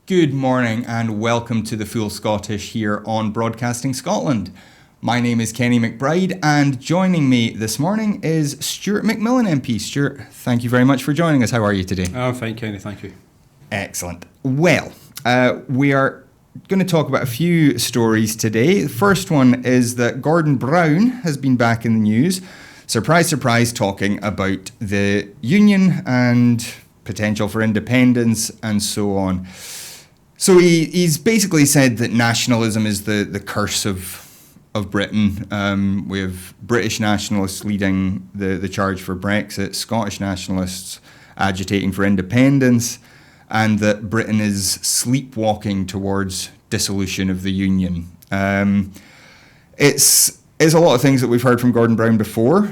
Good morning and welcome to the Full Scottish here on Broadcasting Scotland. My name is Kenny McBride and joining me this morning is Stuart McMillan MP. Stuart, thank you very much for joining us. How are you today? I'm fine, Kenny, thank you. Excellent. Well, we are going to talk about a few stories today. The first one is that Gordon Brown has been back in the news. Surprise, surprise, talking about the union and potential for independence and so on. So he's basically said that nationalism is the curse of Britain. We have British nationalists leading the charge for Brexit, Scottish nationalists agitating for independence, and that Britain is sleepwalking towards dissolution of the union. It's a lot of things that we've heard from Gordon Brown before.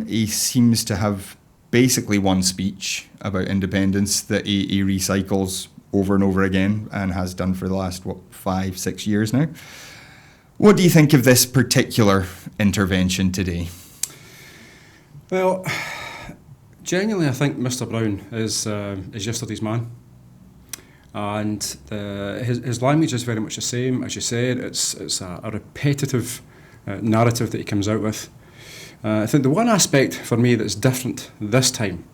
He seems to have basically one speech about independence that he recycles over and over again and has done for the last, 5-6 years now. What do you think of this particular intervention today? Well, genuinely I think Mr Brown is yesterday's man. And his language is very much the same. As you said, it's a repetitive narrative that he comes out with. I think the one aspect for me that's different this time,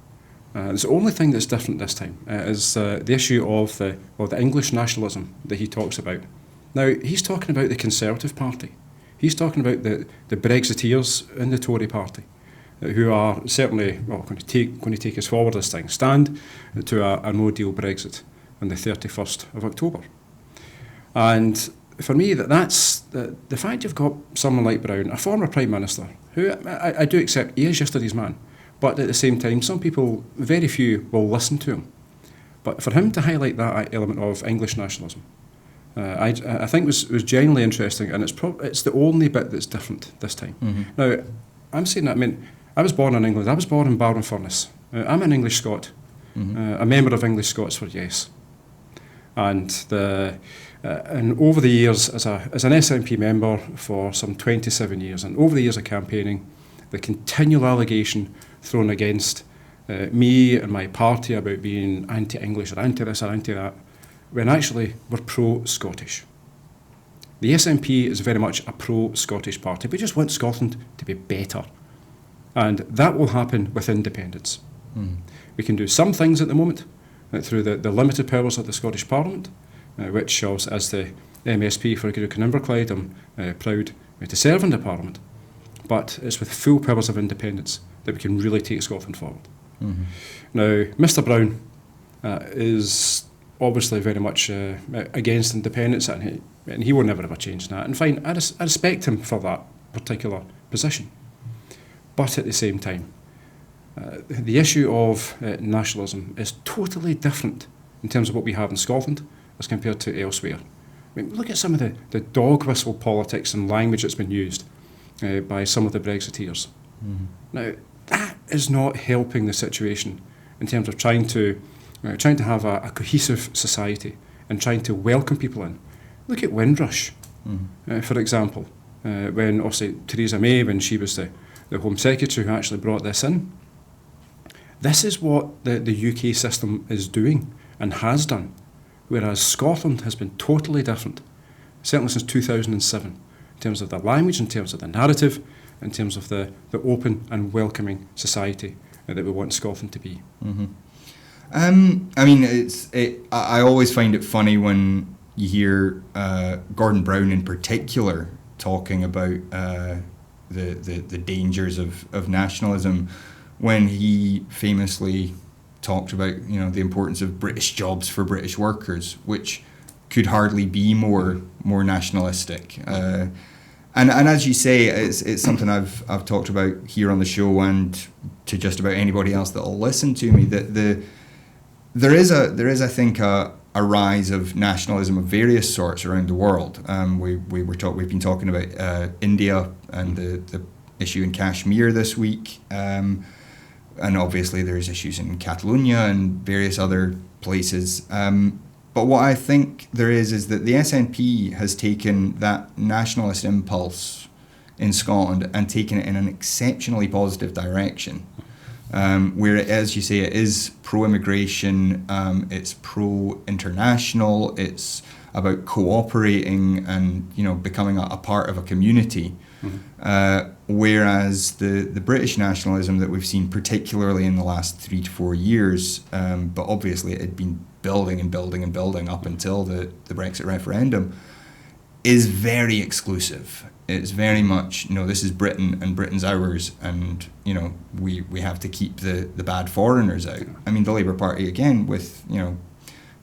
it's the only thing that's different this time, is the issue of the English nationalism that he talks about. Now, he's talking about the Conservative Party. He's talking about the Brexiteers in the Tory Party, who are certainly going to take us forward this thing, stand to a no-deal Brexit on the 31st of October. And for me, that's the fact you've got someone like Brown, a former Prime Minister, who I do accept he is yesterday's man, but at the same time, some people, very few, will listen to him. But for him to highlight that element of English nationalism, I think was genuinely interesting, and it's the only bit that's different this time. Mm-hmm. Now, I'm saying that, I was born in England. I was born in Ballinfurnace. I'm an English Scot, a member of English Scots for Yes. And over the years, as an SNP member for some 27 years, and over the years of campaigning, the continual allegation thrown against me and my party about being anti-English or anti-this or anti-that, when actually we're pro-Scottish. The SNP is very much a pro-Scottish party. We just want Scotland to be better. And that will happen with independence. Mm. We can do some things at the moment through the limited powers of the Scottish Parliament, which, as the MSP for Greater Inverclyde, I'm proud to serve in the Parliament. But it's with full powers of independence that we can really take Scotland forward. Mm-hmm. Now, Mr Brown is obviously very much against independence, and he will never ever change that. And fine, I respect him for that particular position. But at the same time, the issue of nationalism is totally different in terms of what we have in Scotland as compared to elsewhere. Look at some of the dog whistle politics and language that's been used by some of the Brexiteers. Mm-hmm. Now, that is not helping the situation in terms of trying to have a cohesive society and trying to welcome people in. Look at Windrush, for example, when obviously Theresa May, when she was the Home Secretary who actually brought this in. This is what the UK system is doing and has done, whereas Scotland has been totally different, certainly since 2007, in terms of the language, in terms of the narrative, in terms of the open and welcoming society that we want Scotland to be. Mm-hmm. I always find it funny when you hear Gordon Brown in particular talking about the dangers of nationalism, when he famously talked about the importance of British jobs for British workers, which could hardly be more nationalistic. And as you say, it's something I've talked about here on the show and to just about anybody else that'll listen to me, that there is I think a rise of nationalism of various sorts around the world. We've been talking about India and the issue in Kashmir this week, and obviously there's issues in Catalonia and various other places. But what I think there is that the SNP has taken that nationalist impulse in Scotland and taken it in an exceptionally positive direction. where, as you say, it is pro-immigration, it's pro-international, it's about cooperating and, you know, becoming a part of a community. Whereas the British nationalism that we've seen, particularly in the last 3 to 4 years, but obviously it had been building and building and building up until the Brexit referendum, is very exclusive. It's very much, you know, this is Britain and Britain's ours, and, you know, we have to keep the bad foreigners out. I mean, the Labour Party, again, with, you know,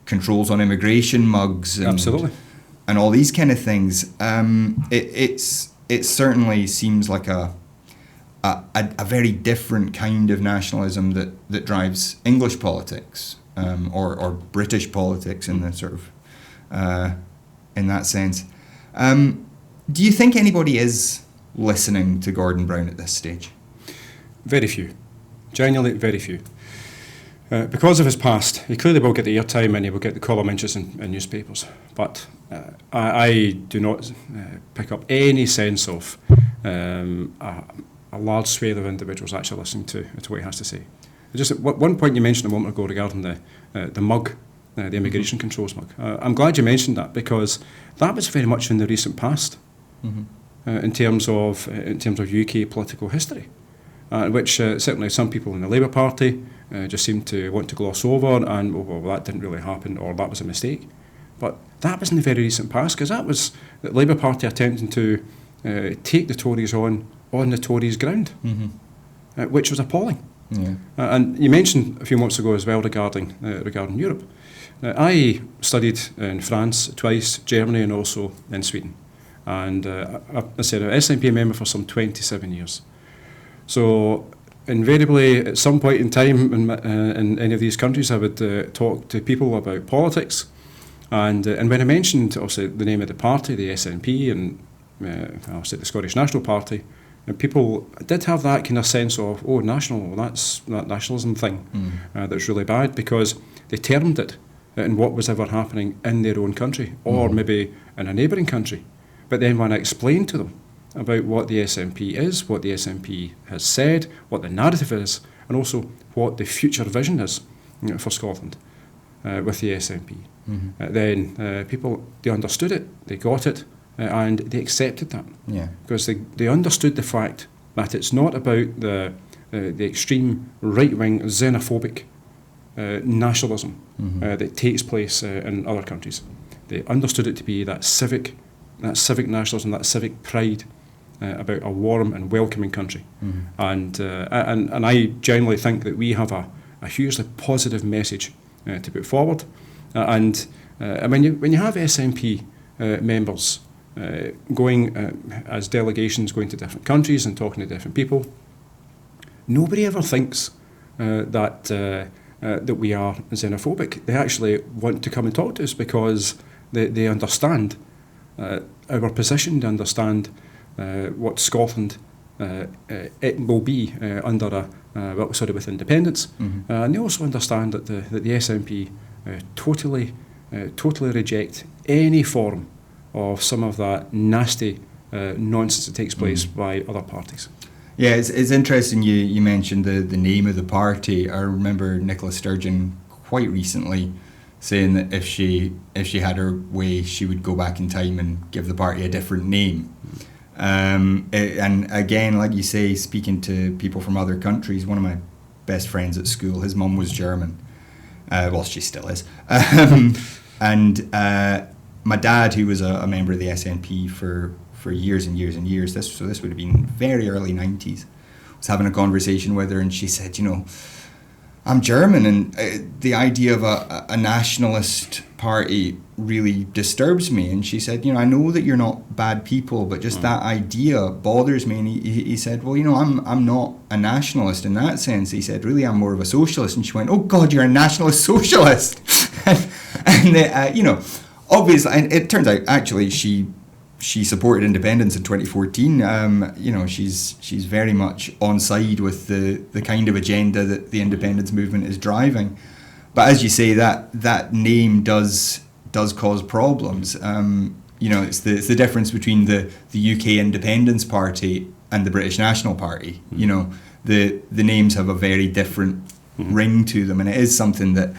controls on immigration mugs and, absolutely, and all these kind of things, it certainly seems like a very different kind of nationalism that drives English politics, or British politics in the sort of in that sense. Do you think anybody is listening to Gordon Brown at this stage? Very few. Genuinely very few. Because of his past, he clearly will get the airtime and he will get the column inches in newspapers. But I do not pick up any sense of a large swathe of individuals actually listening to what he has to say. Just at one point you mentioned a moment ago regarding the mug, the immigration controls mug. I'm glad you mentioned that, because that was very much in the recent past, in terms of UK political history, which certainly some people in the Labour Party just seem to want to gloss over, and well, that didn't really happen, or that was a mistake. But that was in the very recent past, because that was the Labour Party attempting to take the Tories on the Tories' ground, which was appalling. Yeah. And you mentioned a few months ago as well regarding Europe. I studied in France twice, Germany, and also in Sweden. And I said an SNP member for some 27 years. So invariably, at some point in time in any of these countries, I would talk to people about politics. And when I mentioned, obviously, the name of the party, the SNP, and obviously the Scottish National Party, and people did have that kind of sense of, oh, that's that nationalism thing that's really bad, because they termed it in what was ever happening in their own country, or maybe in a neighbouring country. But then when I explained to them about what the SNP is, what the SNP has said, what the narrative is, and also what the future vision is for Scotland with the SNP, then people, they understood it, they got it, and they accepted that. Yeah. Because they understood the fact that it's not about the extreme right-wing xenophobic nationalism that takes place in other countries. They understood it to be that civic nationalism, that civic pride about a warm and welcoming country. And I genuinely think that we have a hugely positive message to put forward. And when you have SNP members going as delegations, going to different countries and talking to different people, nobody ever thinks that we are xenophobic. They actually want to come and talk to us because they understand our position, they understand what Scotland it will be under with independence, and they also understand that the SNP totally reject any form of some of that nasty nonsense that takes place by other parties. Yeah, it's interesting you mentioned the name of the party. I remember Nicola Sturgeon quite recently saying that if she had her way, she would go back in time and give the party a different name. And again, like you say, speaking to people from other countries, one of my best friends at school, his mum was German. Well, she still is. And my dad, who was a member of the SNP for years and years and years, this would have been very early 90s, was having a conversation with her, and she said, I'm German, and the idea of a nationalist party really disturbs me. And she said, I know that you're not bad people, but just that idea bothers me. And he said, well, I'm not a nationalist in that sense. He said, really, I'm more of a socialist. And she went, oh God, you're a nationalist socialist. and obviously, and it turns out actually she supported independence in 2014. She's very much on side with the kind of agenda that the independence movement is driving. But as you say, that name does cause problems. It's the difference between the UK Independence Party and the British National Party. the names have a very different ring to them, and it is something that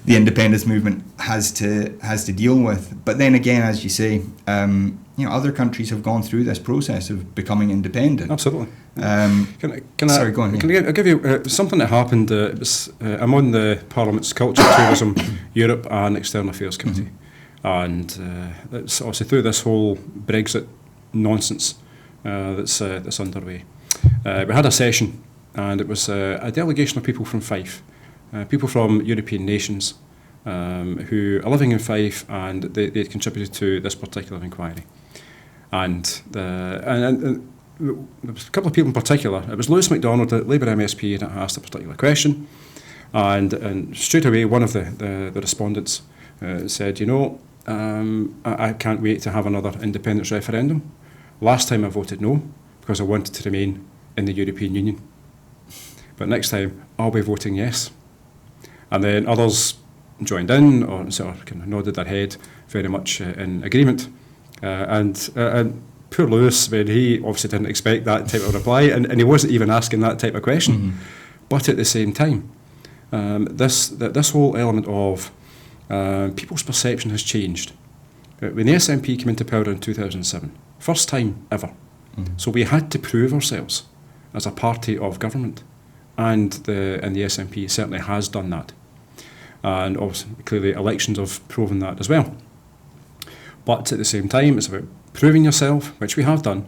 the independence movement has to deal with. But then again, as you say, other countries have gone through this process of becoming independent. Absolutely. Sorry, go on. I'll give you something that happened. I'm on the Parliament's Culture, Tourism, Europe and External Affairs Committee. And it's obviously through this whole Brexit nonsense that's underway. We had a session, and it was a delegation of people from Fife, people from European nations who are living in Fife, and they had contributed to this particular inquiry. And there was a couple of people in particular. It was Lewis MacDonald, the Labour MSP, that asked a particular question, and straight away one of the respondents said, I can't wait to have another independence referendum. Last time I voted no because I wanted to remain in the European Union. But next time I'll be voting yes. And then others joined in or sort of kind of nodded their head very much in agreement. And poor Lewis, he obviously didn't expect that type of reply, and he wasn't even asking that type of question. But at the same time, this whole element of people's perception has changed. When the SNP came into power in 2007, first time ever. So we had to prove ourselves as a party of government, and the SNP certainly has done that. And obviously, clearly, elections have proven that as well. But at the same time, it's about proving yourself, which we have done,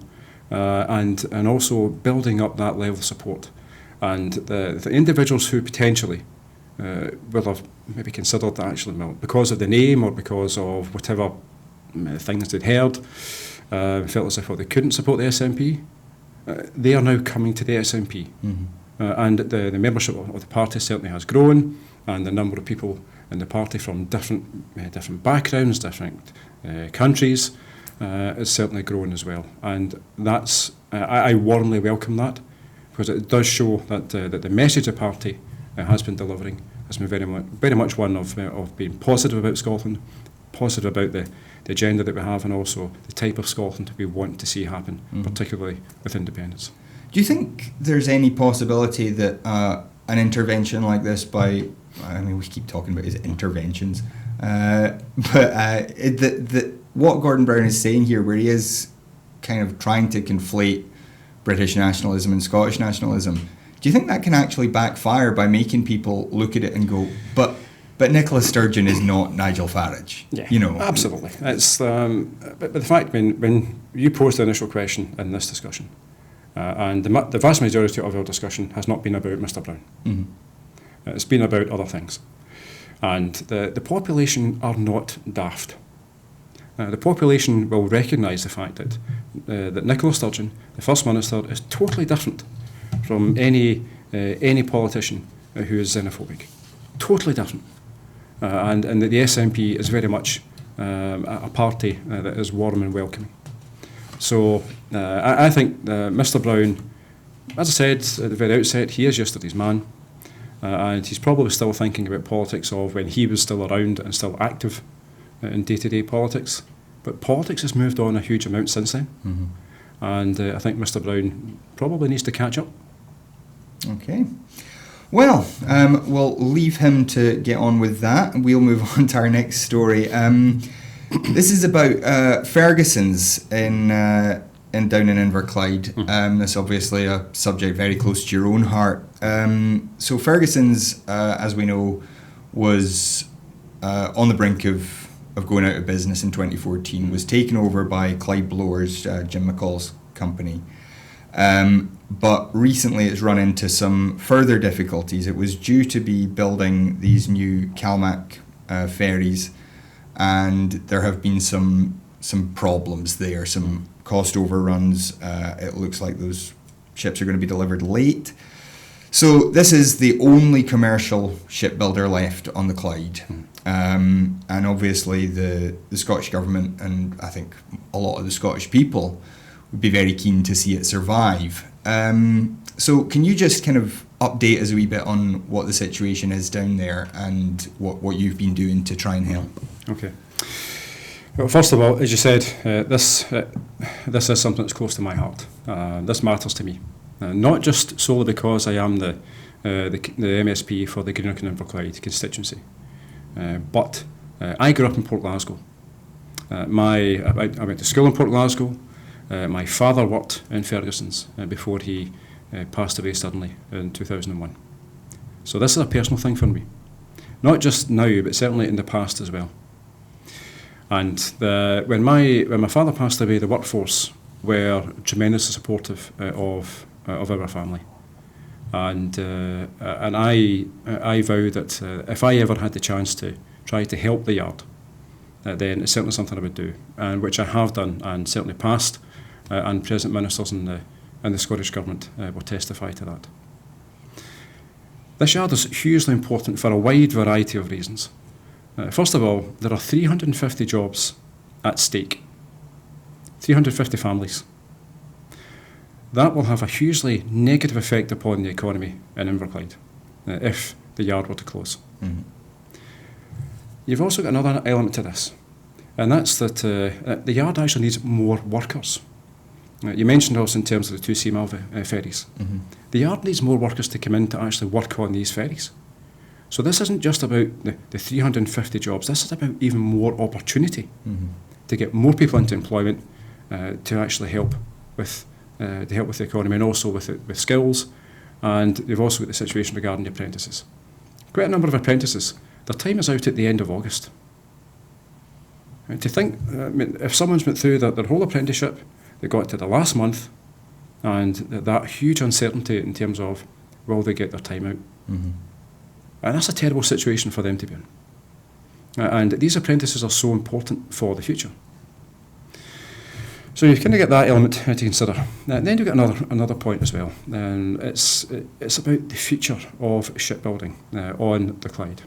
and also building up that level of support. And the individuals who potentially will have maybe considered that actually, well, because of the name or because of whatever things they'd heard, felt as if they couldn't support the SNP, they are now coming to the SNP. And the membership of the party certainly has grown, and the number of people in the party from different backgrounds, different countries, has certainly grown as well. And that's I warmly welcome that, because it does show that the message the party has been delivering has been very much one of being positive about Scotland, positive about the agenda that we have, and also the type of Scotland we want to see happen, particularly with independence. Do you think there's any possibility that an intervention like this by, we keep talking about is interventions, but what Gordon Brown is saying here, where he is kind of trying to conflate British nationalism and Scottish nationalism, do you think that can actually backfire by making people look at it and go, but Nicola Sturgeon is not Nigel Farage? Yeah, absolutely. It's but the fact when you posed the initial question in this discussion, and the vast majority of our discussion has not been about Mr. Brown. It's been about other things. And the population are not daft. The population will recognise the fact that Nicola Sturgeon, the First Minister, is totally different from any politician who is xenophobic. Totally different. And that the SNP is very much a party that is warm and welcoming. So I think Mr. Brown, as I said at the very outset, he is yesterday's man, and he's probably still thinking about politics of when he was still around and still active in day-to-day politics. But politics has moved on a huge amount since then, and I think Mr. Brown probably needs to catch up. Okay. Well, we'll leave him to get on with that, and we'll move on to our next story. This is about Ferguson's in down in Inverclyde. This is obviously a subject very close to your own heart. So Ferguson's, as we know, was on the brink of going out of business in 2014, was taken over by Clyde Blowers, Jim McCall's company. But recently it's run into some further difficulties. It was due to be building these new Calmac ferries, and there have been some problems there, some cost overruns. It looks like those ships are going to be delivered late. So this is the only commercial shipbuilder left on the Clyde. And obviously the Scottish Government, and I think a lot of the Scottish people, would be very keen to see it survive. So can you just kind of update us a wee bit on what the situation is down there and what you've been doing to try and help? Okay. Well, first of all, as you said, this is something that's close to my heart. This matters to me. not just solely because I am the MSP for the Greenock and Inverclyde constituency, but I grew up in Port Glasgow. I went to school in Port Glasgow. My father worked in Ferguson's before he passed away suddenly in 2001. So this is a personal thing for me. Not just now, but certainly in the past as well. And when my father passed away, the workforce were tremendously supportive of our family. And I vowed that if I ever had the chance to try to help the yard, then it's certainly something I would do, and which I have done, and certainly past and present ministers in the Scottish Government will testify to that. This yard is hugely important for a wide variety of reasons. First of all, there are 350 jobs at stake, 350 families. That will have a hugely negative effect upon the economy in Inverclyde if the yard were to close. Mm-hmm. You've also got another element to this, and that's that the yard actually needs more workers. You mentioned also in terms of the two Seamal ferries. Mm-hmm. The yard needs more workers to come in to actually work on these ferries. So this isn't just about the 350 jobs, this is about even more opportunity to get more people into employment to actually help with the economy, and also with skills. And you've also got the situation regarding the apprentices. Quite a number of apprentices, their time is out at the end of August. And to think, if someone's went through their whole apprenticeship, they got to the last month, and that huge uncertainty in terms of will they get their time out. Mm-hmm. And that's a terrible situation for them to be in. And these apprentices are so important for the future. So you kind of get that element to consider. And then you get another point as well, and it's about the future of shipbuilding on the Clyde.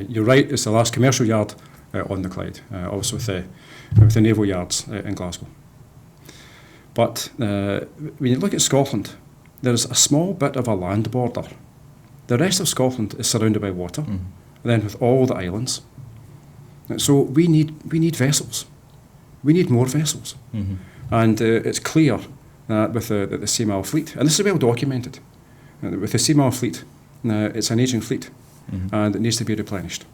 You're right, it's the last commercial yard on the Clyde, also with the naval yards in Glasgow. But when you look at Scotland, there's a small bit of a land border. The rest of Scotland is surrounded by water, and then with all the islands. So we need vessels. We need more vessels. Mm-hmm. And it's clear that with the Seamal fleet, and this is well documented, with the Seamal fleet, it's an ageing fleet, and it needs to be replenished.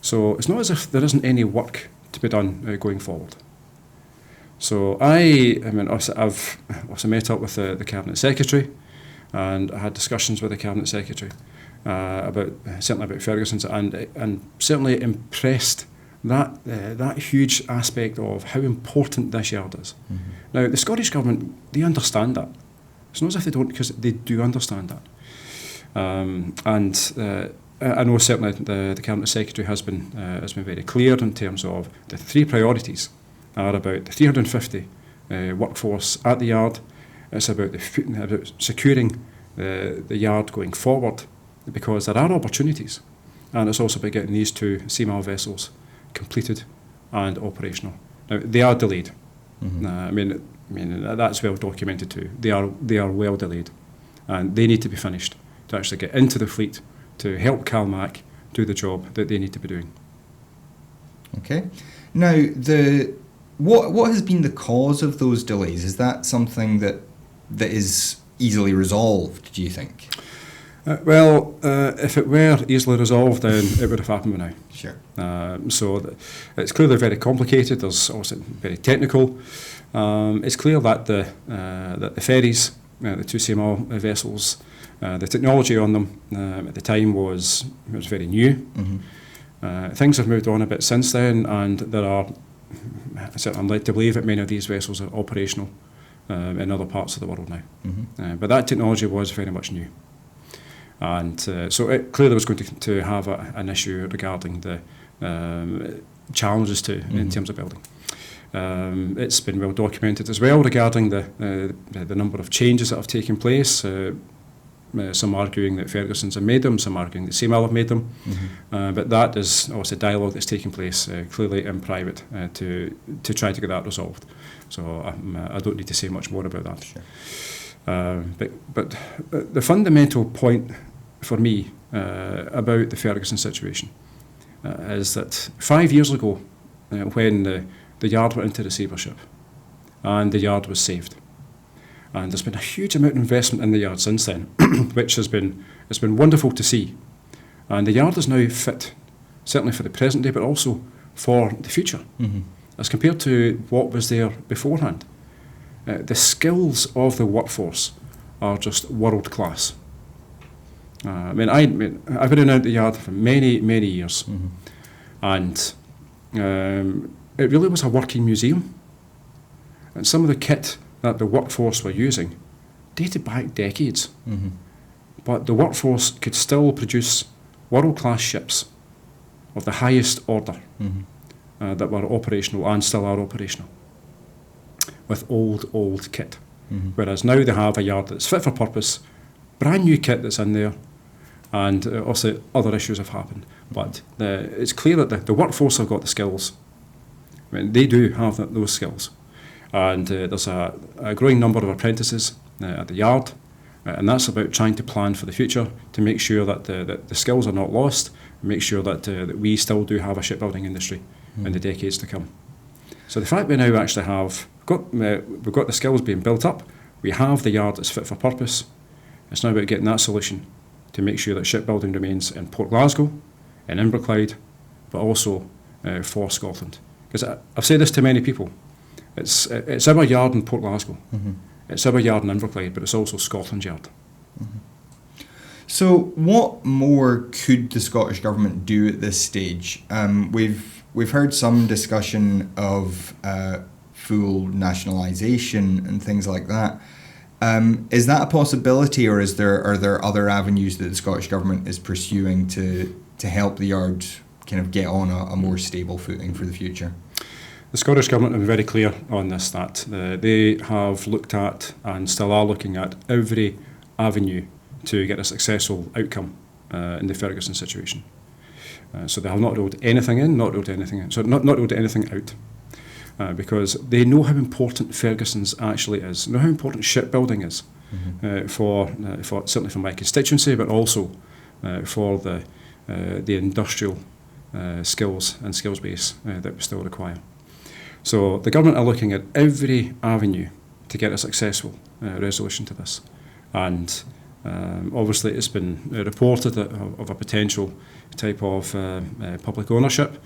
So it's not as if there isn't any work to be done going forward. So I've also met up with the Cabinet Secretary, and I had discussions with the Cabinet Secretary certainly about Ferguson's, and certainly impressed that huge aspect of how important this yard is. Mm-hmm. Now, the Scottish Government, they understand that. It's not as if they don't, because they do understand that. I know certainly the Cabinet Secretary has been very clear in terms of the three priorities are about the 350 workforce at the yard. It's about securing the yard going forward, because there are opportunities, and it's also about getting these two Seamal vessels completed and operational. Now, they are delayed. Mm-hmm. I mean that's well documented too. They are well delayed, and they need to be finished to actually get into the fleet to help CalMac do the job that they need to be doing. Okay. Now, what has been the cause of those delays? Is that something that is easily resolved, do you think? If it were easily resolved, then it would have happened by now. Sure. So it's clearly very complicated. There's also very technical. It's clear that the ferries, the two Seamal vessels, the technology on them at the time was very new. Mm-hmm. Things have moved on a bit since then, and I'm led to believe that many of these vessels are operational in other parts of the world now. Mm-hmm. But that technology was very much new. And so it clearly was going to have an issue regarding the challenges in terms of building. It's been well documented as well regarding the number of changes that have taken place. Some arguing that Ferguson's have made them, some arguing that Seamal have made them. Mm-hmm. But that is also a dialogue that's taking place clearly in private to try to get that resolved. So I don't need to say much more about that. Sure. But the fundamental point for me about the Ferguson situation is that 5 years ago, when the yard went into receivership and the yard was saved, And there's been a huge amount of investment in the yard since then, which it's been wonderful to see. And the yard is now fit, certainly for the present day, but also for the future, as compared to what was there beforehand. The skills of the workforce are just world class. I've been in and out the yard for many, many years, and it really was a working museum. And some of the kit that the workforce were using dated back decades. But the workforce could still produce world-class ships of the highest order that were operational and still are operational with old kit. Whereas now they have a yard that's fit for purpose, brand new kit that's in there, and also other issues have happened. But it's clear that the workforce have got the skills. I mean, they do have those skills. And there's a growing number of apprentices at the yard, and that's about trying to plan for the future to make sure that the skills are not lost, and make sure that we still do have a shipbuilding industry in the decades to come. So the fact we now actually we've got the skills being built up, we have the yard that's fit for purpose. It's now about getting that solution to make sure that shipbuilding remains in Port Glasgow, in Inverclyde, but also for Scotland. Because I've said this to many people. It's our yard in Port Glasgow. It's our yard in Inverclyde, but it's also Scotland's yard. So what more could the Scottish Government do at this stage? We've heard some discussion of full nationalisation and things like that. Is that a possibility, or are there other avenues that the Scottish Government is pursuing to help the yard kind of get on a more stable footing for the future? The Scottish Government have been very clear on this, that they have looked at and still are looking at every avenue to get a successful outcome in the Ferguson situation. So they have not ruled anything in, not ruled anything out, because they know how important Ferguson's actually is, know how important shipbuilding is for certainly for my constituency, but also for the industrial skills and skills base that we still require. So the government are looking at every avenue to get a successful resolution to this. And obviously it's been reported of a potential type of public ownership.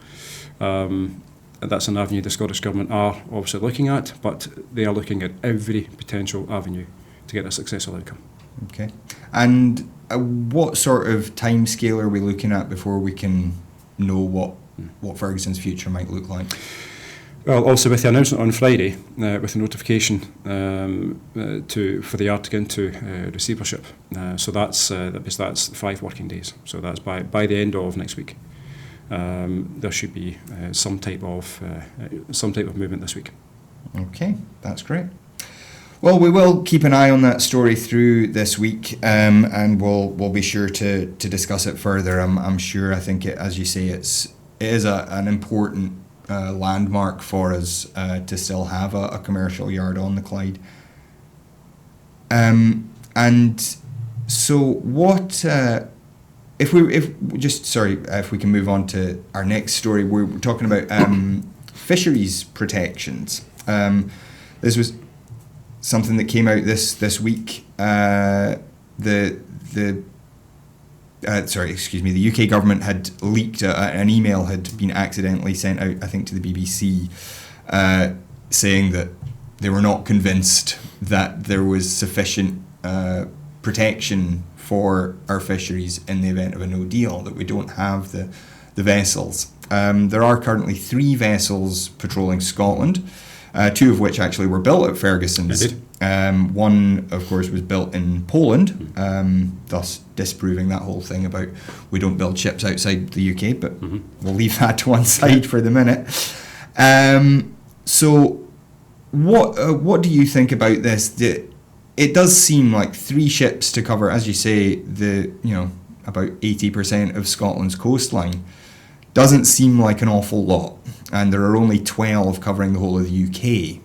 That's an avenue the Scottish Government are obviously looking at, but they are looking at every potential avenue to get a successful outcome. Okay. And what sort of timescale are we looking at before we can know what Ferguson's future might look like? Well, also with the announcement on Friday, with the notification for the yard to get into receivership, so that's 5 working days. So that's by the end of next week. There should be some type of movement this week. Okay, that's great. Well, we will keep an eye on that story through this week, and we'll be sure to discuss it further. I'm sure. I think as you say, it is an important landmark for us to still have a commercial yard on the Clyde. And so what? If we can move on to our next story, we're talking about fisheries protections. This was something that came out this week. The UK government had leaked an email had been accidentally sent out, I think, to the BBC, saying that they were not convinced that there was sufficient protection for our fisheries in the event of a no deal, that we don't have the vessels. There are currently 3 vessels patrolling Scotland, 2 of which actually were built at Ferguson's. One, of course, was built in Poland, thus disproving that whole thing about we don't build ships outside the UK, but we'll leave that to one side for the minute. So what do you think about this? It does seem like 3 ships to cover, as you say, about 80% of Scotland's coastline. Doesn't seem like an awful lot, and there are only 12 covering the whole of the UK,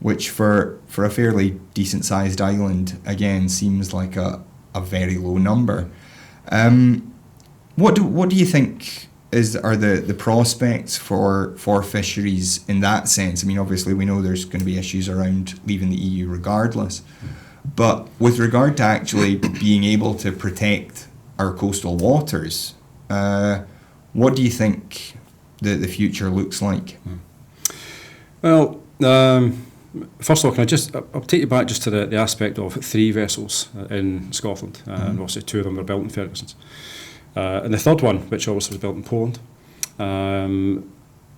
which for a fairly decent-sized island, again, seems like a very low number. What do you think are the prospects for fisheries in that sense? I mean, obviously we know there's going to be issues around leaving the EU regardless, but with regard to actually being able to protect our coastal waters, what do you think the future looks like? Well, first of all, I'll take you back just to the aspect of 3 vessels in Scotland, and obviously 2 of them were built in Ferguson's. And the third one, which obviously was built in Poland,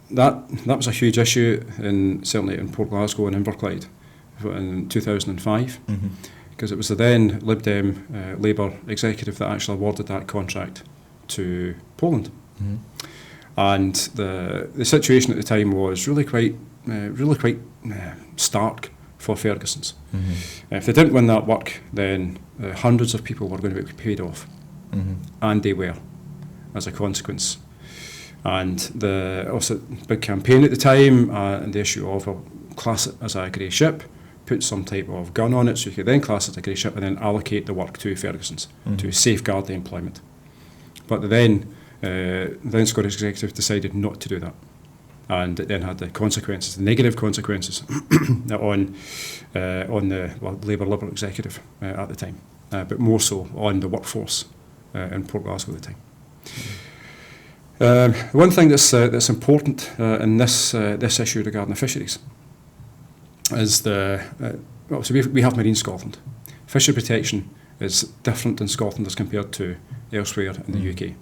that was a huge issue, certainly in Port Glasgow and Inverclyde in 2005, because it was the then Lib Dem Labour executive that actually awarded that contract to Poland. And the situation at the time was really quite stark for Ferguson's. If they didn't win that work, then hundreds of people were going to be paid off, and they were, as a consequence. And also big campaign at the time, and the issue of class it as a grey ship, put some type of gun on it so you could then class it as a grey ship and then allocate the work to Ferguson's to safeguard the employment. But the then Scottish executive decided not to do that, and it then had the negative consequences on the Labour Liberal executive at the time, but more so on the workforce in Port Glasgow at the time. One thing that's important in this issue regarding the fisheries is so we have Marine Scotland. Fishery protection is different in Scotland as compared to elsewhere in the UK.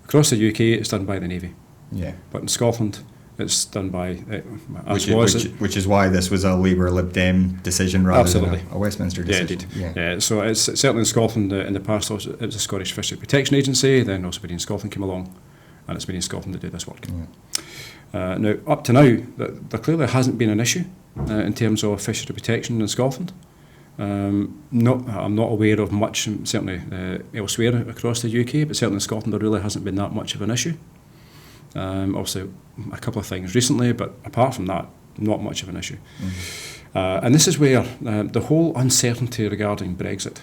Across the UK, it's done by the Navy. Yeah. But in Scotland, it's done by which is why this was a Labour Lib Dem decision rather than a Westminster decision. Yeah, indeed. So it's certainly in Scotland in the past. It was a Scottish Fishery Protection Agency. Then also Marine Scotland came along, and it's Marine Scotland to do this work. Now, up to now, there clearly hasn't been an issue in terms of fishery protection in Scotland. I'm not aware of much, certainly elsewhere across the UK, but certainly in Scotland there really hasn't been that much of an issue. Also, a couple of things recently, but apart from that, not much of an issue. And this is where the whole uncertainty regarding Brexit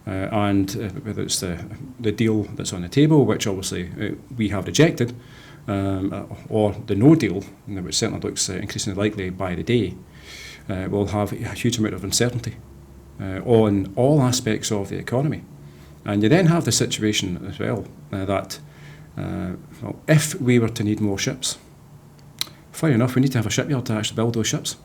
and whether it's the deal that's on the table, which obviously we have rejected, or the no deal, which certainly looks increasingly likely by the day, will have a huge amount of uncertainty on all aspects of the economy. And you then have the situation as well that if we were to need more ships, fair enough, we need to have a shipyard to actually build those ships.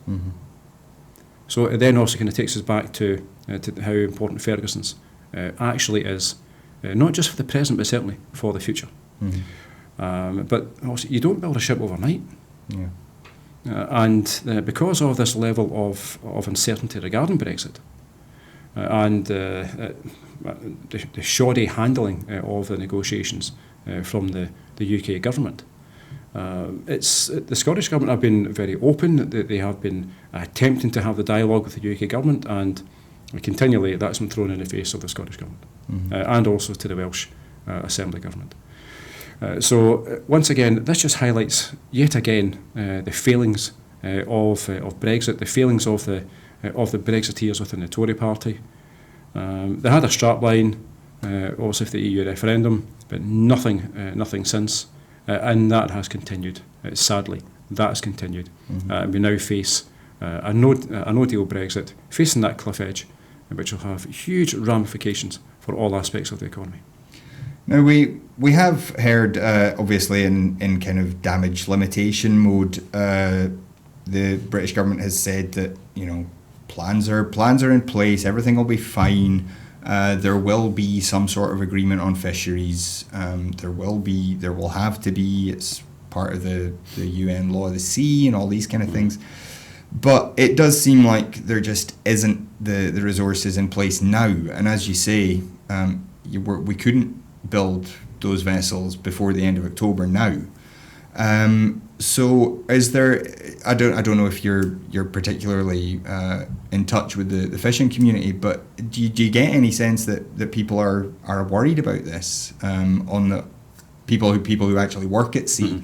So it then also kind of takes us back to how important Ferguson's actually is, not just for the present, but certainly for the future. But also, you don't build a ship overnight. And because of this level of uncertainty regarding Brexit, and the shoddy handling of the negotiations from the UK government, the Scottish government have been very open. They have been attempting to have the dialogue with the UK government, and continually that's been thrown in the face of the Scottish government, and also to the Welsh Assembly government. So once again, this just highlights yet again the failings of Brexit, the failings of the Brexiteers within the Tory party. They had a strapline, also for the EU referendum, but nothing since, and that has continued. Sadly, that has continued. We now face a no deal Brexit, facing that cliff edge, which will have huge ramifications for all aspects of the economy. Now we have heard, obviously in kind of damage limitation mode, the British government has said that plans are in place, everything will be fine. There will be some sort of agreement on fisheries. There will have to be. It's part of the UN law of the sea and all these kind of things. But it does seem like there just isn't the resources in place now. And as you say, we couldn't build those vessels before the end of October now. So is there? I don't know if you're particularly in touch with the fishing community, but do you get any sense that people are worried about this? On the people who actually work at sea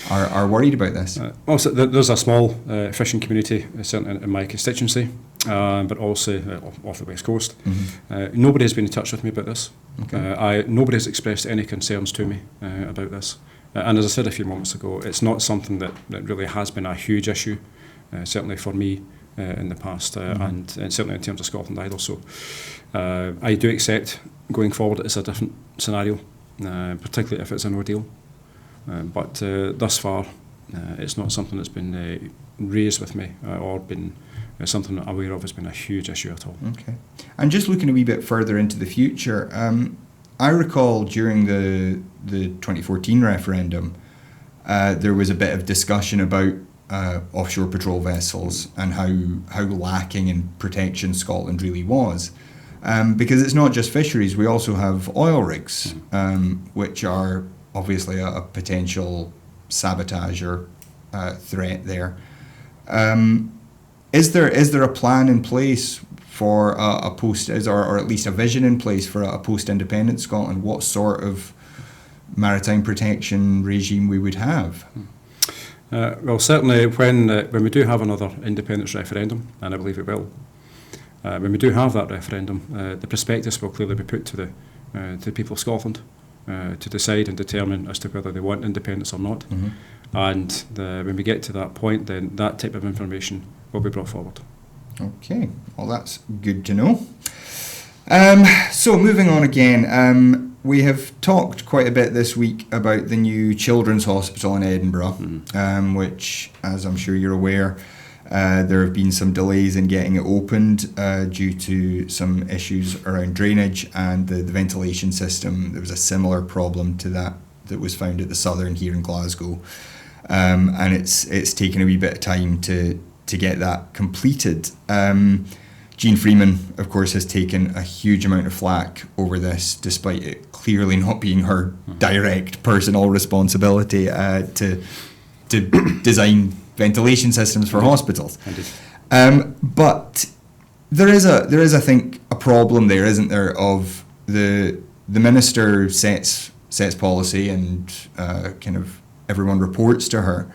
are worried about this. Also, there's a small fishing community, certainly in my constituency, but also off the west coast. Nobody has been in touch with me about this. Okay. Nobody has expressed any concerns to me about this. And as I said a few moments ago, it's not something that really has been a huge issue, certainly for me in the past, and certainly in terms of Scotland either. So I do accept going forward it's a different scenario, particularly if it's a no deal. But thus far, it's not something that's been raised with me or been something I'm aware of has been a huge issue at all. Okay. And just looking a wee bit further into the future, I recall during the 2014 referendum, there was a bit of discussion about offshore patrol vessels and how lacking in protection Scotland really was. Because it's not just fisheries, we also have oil rigs, which are obviously a potential sabotage or threat there. Is there a plan in place for a post, or at least a vision in place for a post-independent Scotland? What sort of maritime protection regime we would have? Well, certainly when we do have another independence referendum, and I believe it will, when we do have that referendum, the prospectus will clearly be put to the people of Scotland to decide and determine as to whether they want independence or not. Mm-hmm. And when we get to that point, then that type of information will be brought forward. Okay, well that's good to know. So moving on again, we have talked quite a bit this week about the new Children's Hospital in Edinburgh, which, as I'm sure you're aware, there have been some delays in getting it opened due to some issues around drainage and the ventilation system. There was a similar problem to that was found at the Southern here in Glasgow, and it's taken a wee bit of time to get that completed. Jean Freeman, of course, has taken a huge amount of flack over this, despite it clearly not being her direct personal responsibility to design ventilation systems for hospitals. But there is, I think, a problem there, isn't there? Of the minister sets policy and kind of everyone reports to her,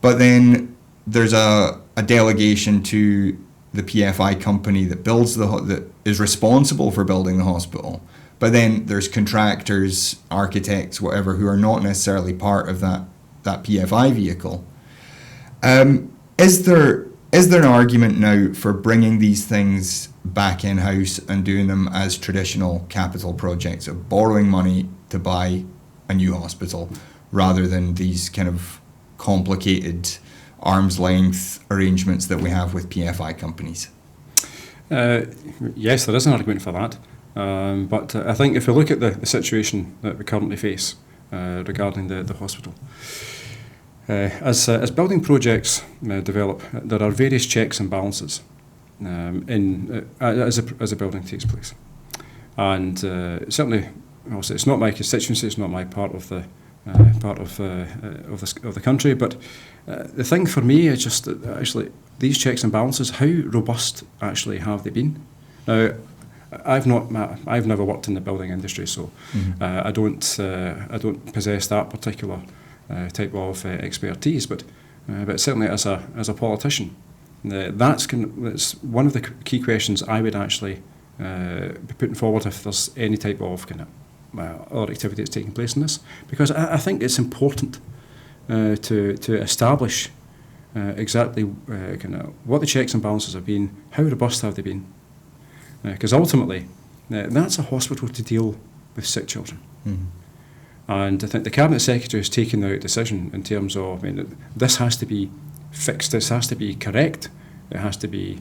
but then there's a delegation to the PFI company that builds that is responsible for building the hospital. But then there's contractors, architects, whatever, who are not necessarily part of that PFI vehicle. Is there an argument now for bringing these things back in-house and doing them as traditional capital projects of borrowing money to buy a new hospital rather than these kind of complicated arm's length arrangements that we have with PFI companies? Yes, there is an argument for that. But I think if we look at the situation that we currently face regarding the hospital, as building projects develop, there are various checks and balances as a building takes place. And certainly, also, it's not my constituency, it's not my part of the country, but the thing for me is just that actually these checks and balances, how robust actually have they been? Now, I've never worked in the building industry, so I don't possess that particular type of expertise. But certainly as a politician, that's one of the key questions I would actually be putting forward if there's any type of kind of other activity that's taking place in this, because I think it's important to establish exactly kind of what the checks and balances have been, how robust have they been, because ultimately that's a hospital to deal with sick children. And I think the Cabinet Secretary has taken the decision in terms of, this has to be fixed, this has to be correct, it has to be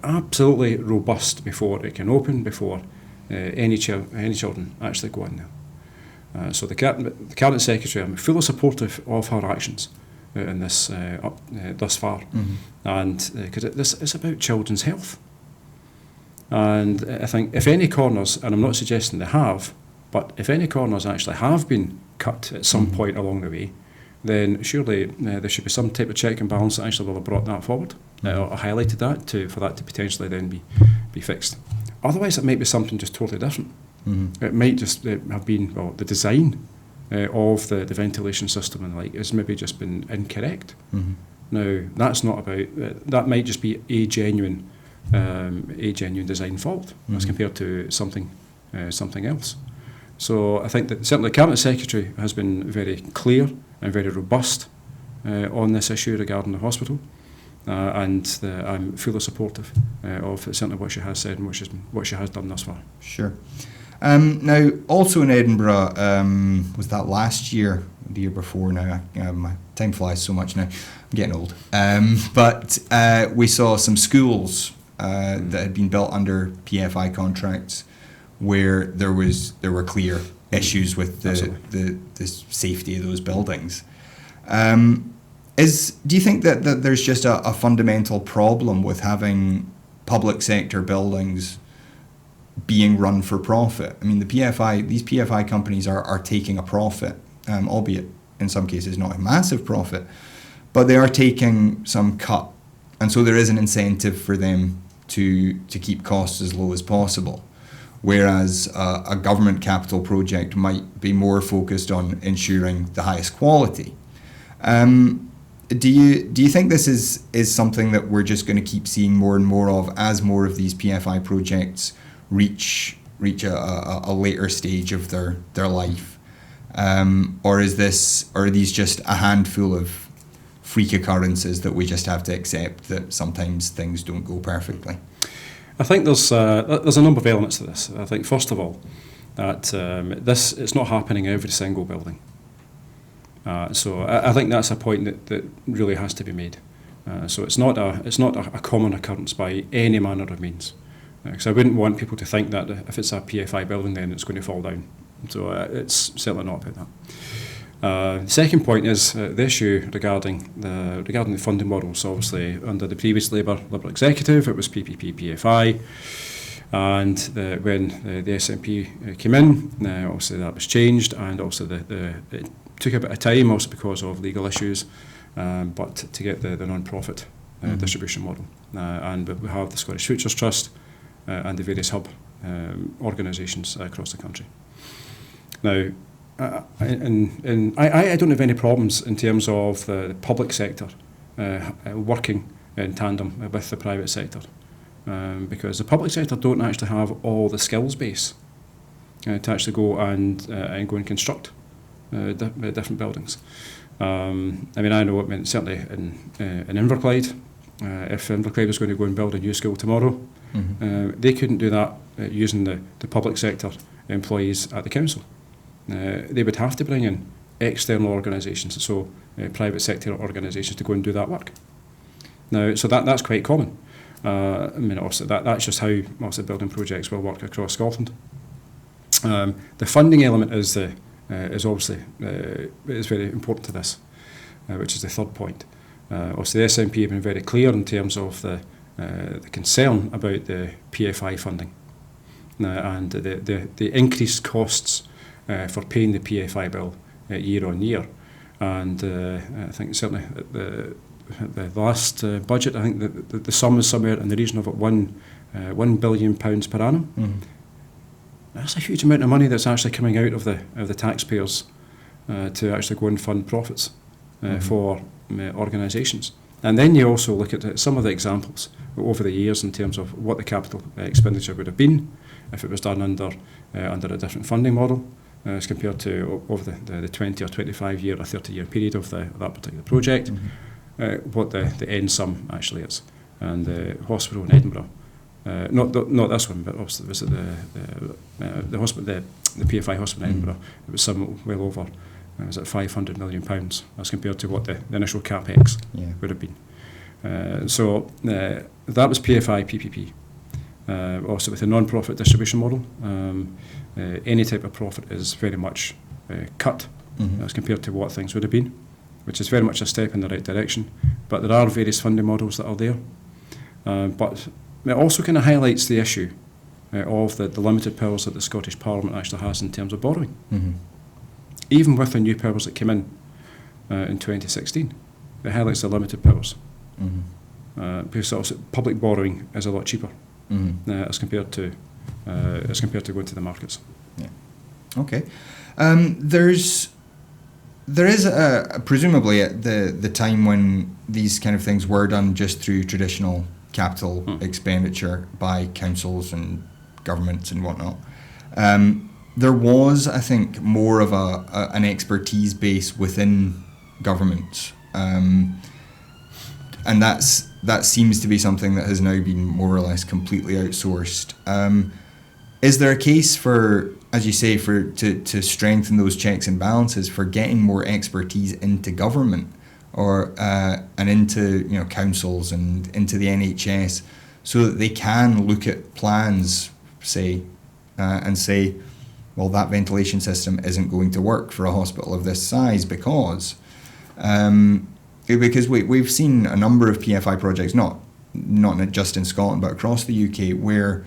absolutely robust before it can open, before any children actually go in there. So the Cabinet Secretary, I'm fully supportive of her actions in this thus far, and because this is about children's health. And I think if any corners, and I'm not suggesting they have, but if any corners actually have been cut at some point along the way, then surely there should be some type of check and balance that actually will have brought that forward, or highlighted that for that to potentially then be fixed. Otherwise, it might be something just totally different. It might just have been, the design of the ventilation system and has maybe just been incorrect. Now, that's not about, that might just be a genuine design fault as compared to something else. So I think that certainly the Cabinet Secretary has been very clear and very robust on this issue regarding the hospital, and I'm fully supportive of certainly what she has said and what she has done thus far. Sure. Now, also in Edinburgh, was that last year, the year before now? My time flies so much now. I'm getting old. But we saw some schools that had been built under PFI contracts where there were clear issues with the safety of those buildings. Do you think that there's just a fundamental problem with having public sector buildings being run for profit? I mean, these PFI companies are taking a profit, albeit in some cases not a massive profit, but they are taking some cut, and so there is an incentive for them to keep costs as low as possible. Whereas a government capital project might be more focused on ensuring the highest quality. Do you think this is something that we're just going to keep seeing more and more of as more of these PFI projects reach a later stage of their life, or are these just a handful of freak occurrences that we just have to accept that sometimes things don't go perfectly? I think there's a number of elements to this. I think first of all that it's not happening in every single building. So I think that's a point that really has to be made. So it's not a common occurrence by any manner of means. Because I wouldn't want people to think that if it's a PFI building, then it's going to fall down. So it's certainly not about that. The second point is the issue regarding the funding models. Obviously, under the previous Liberal executive, it was PPP, PFI, and when the SNP came in, obviously that was changed, and also it took a bit of time, also because of legal issues, but to get the non-profit distribution model. And we have the Scottish Futures Trust and the various hub organisations across the country. Now, I don't have any problems in terms of the public sector working in tandem with the private sector, because the public sector don't actually have all the skills base to actually go and construct different buildings. I know certainly in Inverclyde, if Inverclyde was going to go and build a new school tomorrow, they couldn't do that using the public sector employees at the council. They would have to bring in external organisations, so private sector organisations, to go and do that work. Now, so that's quite common. Also that's just how most of the building projects will work across Scotland. The funding element is obviously is very important to this, which is the third point. Also, the SNP have been very clear in terms of the concern about the PFI funding and the increased costs for paying the PFI bill year on year. And I think certainly the last budget, I think the sum is somewhere in the region of £1 billion per annum. Mm-hmm. That's a huge amount of money that's actually coming out of the taxpayers to actually go and fund profits for organisations. And then you also look at some of the examples over the years in terms of what the capital expenditure would have been if it was done under a different funding model as compared to over the 20 or 25 year or 30 year period of that particular project, what the end sum actually is. And the hospital in Edinburgh, not this one, but obviously was the hospital, the PFI hospital in Edinburgh, it was some well over was it £500 million as compared to what the initial capex would have been. So that was PFI PPP. Also with the non-profit distribution model, any type of profit is very much cut as compared to what things would have been, which is very much a step in the right direction. But there are various funding models that are there. But it also kind of highlights the issue of the limited powers that the Scottish Parliament actually has in terms of borrowing. Even with the new powers that came in 2016, it highlights the limited powers. Because also public borrowing is a lot cheaper as compared to going to the markets. Yeah. Okay. There is presumably at the time when these kind of things were done just through traditional capital expenditure by councils and governments and whatnot. there was, I think, more of an expertise base within government, and that seems to be something that has now been more or less completely outsourced. Is there a case for, as you say, to strengthen those checks and balances, for getting more expertise into government, or and into councils and into the NHS, so that they can look at plans, say, and say, well, that ventilation system isn't going to work for a hospital of this size because we've seen a number of PFI projects, not just in Scotland but across the UK, where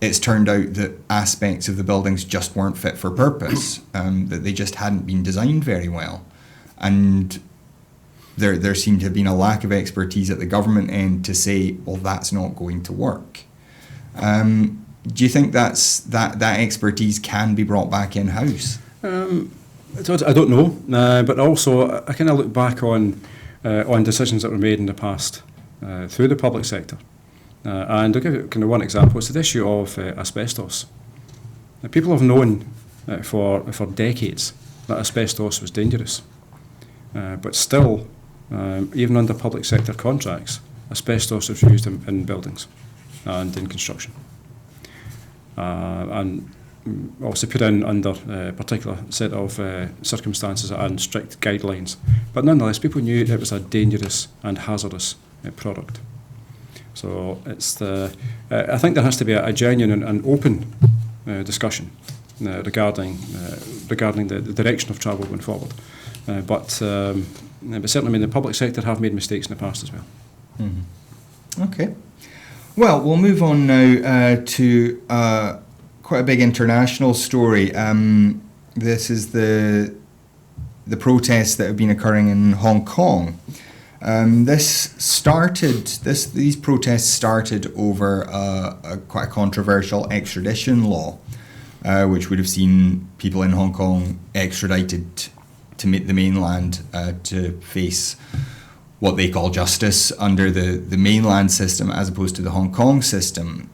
it's turned out that aspects of the buildings just weren't fit for purpose, that they just hadn't been designed very well, and there seemed to have been a lack of expertise at the government end to say, well, that's not going to work. Do you think that expertise can be brought back in-house? I don't know, but also I kind of look back on decisions that were made in the past through the public sector. And I'll give you kind of one example. It's the issue of asbestos. Now, people have known for decades that asbestos was dangerous, but still, even under public sector contracts, asbestos is used in buildings and in construction, and obviously put in under a particular set of circumstances and strict guidelines. But nonetheless, people knew it was a dangerous and hazardous product. So it's I think there has to be a genuine and open discussion regarding the direction of travel going forward. But certainly, the public sector have made mistakes in the past as well. Mm-hmm. Okay. Well, we'll move on now to quite a big international story. This is the protests that have been occurring in Hong Kong. These protests started over quite a controversial extradition law, which would have seen people in Hong Kong extradited to the mainland to face what they call justice under the mainland system as opposed to the Hong Kong system.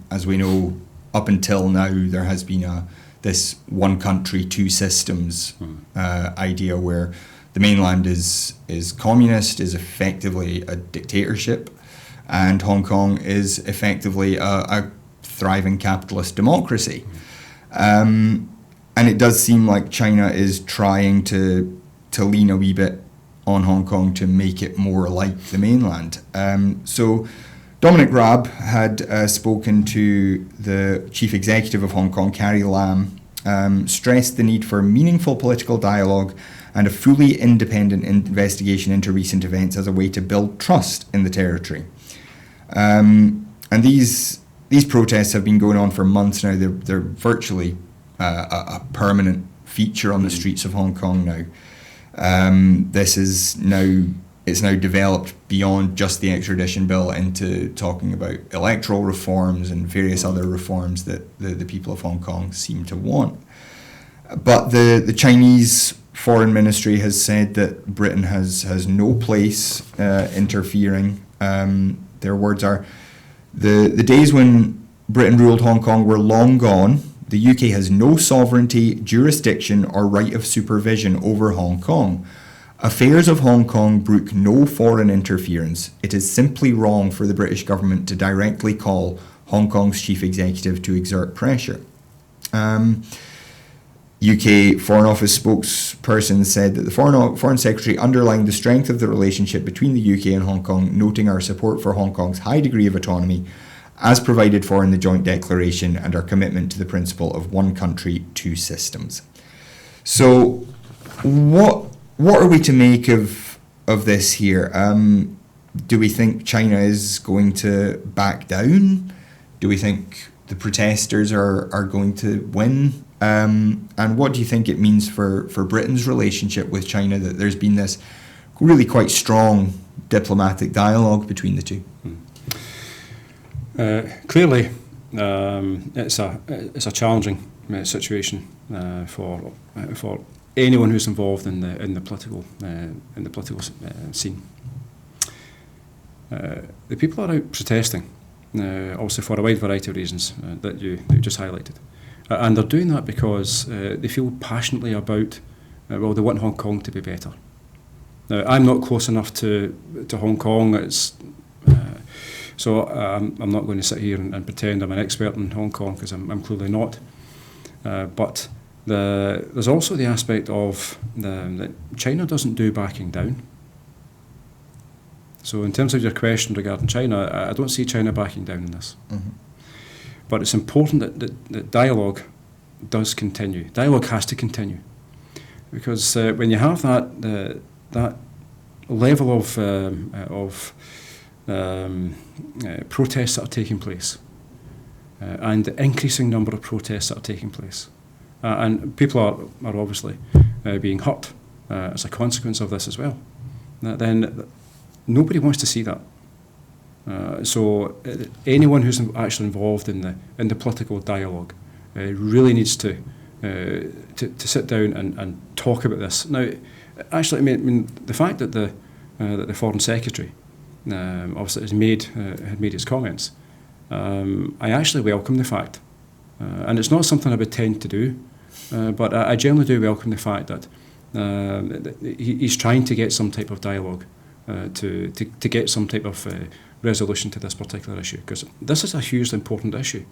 As we know, up until now, there has been this one country, two systems idea where the mainland is communist, is effectively a dictatorship, and Hong Kong is effectively a thriving capitalist democracy. And it does seem like China is trying to lean a wee bit on Hong Kong to make it more like the mainland. So Dominic Raab had spoken to the chief executive of Hong Kong, Carrie Lam, stressed the need for meaningful political dialogue and a fully independent investigation into recent events as a way to build trust in the territory. And these protests have been going on for months now. They're virtually a permanent feature on the streets of Hong Kong now. It's now developed beyond just the extradition bill into talking about electoral reforms and various other reforms that the people of Hong Kong seem to want. But the Chinese Foreign Ministry has said that Britain has no place interfering. Their words are, the days when Britain ruled Hong Kong were long gone. The UK has no sovereignty, jurisdiction or right of supervision over Hong Kong. Affairs of Hong Kong brook no foreign interference. It is simply wrong for the British government to directly call Hong Kong's chief executive to exert pressure. UK Foreign Office spokesperson said that the Foreign Secretary underlined the strength of the relationship between the UK and Hong Kong, noting our support for Hong Kong's high degree of autonomy as provided for in the joint declaration and our commitment to the principle of one country, two systems. So what are we to make of this here? Do we think China is going to back down? Do we think the protesters are going to win? And what do you think it means for Britain's relationship with China, that there's been this really quite strong diplomatic dialogue between the two? Clearly, it's a challenging situation for anyone who's involved in the political scene. The people are out protesting, obviously for a wide variety of reasons that you just highlighted. And they're doing that because they feel passionately about, they want Hong Kong to be better. Now, I'm not close enough to Hong Kong, so I'm not going to sit here and pretend I'm an expert in Hong Kong, because I'm clearly not. But there's also the aspect of that China doesn't do backing down. So in terms of your question regarding China, I don't see China backing down in this. Mm-hmm. But it's important that dialogue does continue. Dialogue has to continue, because when you have that level of protests that are taking place, and the increasing number of protests that are taking place, and people are obviously being hurt as a consequence of this as well, then nobody wants to see that. So anyone who's actually involved in the political dialogue really needs to sit down and talk about this. Now, actually, I mean the fact that the Foreign Secretary obviously had made his comments, I actually welcome the fact, and it's not something I would tend to do, but I generally do welcome the fact that he's trying to get some type of dialogue, to get some type of resolution to this particular issue, because this is a hugely important issue.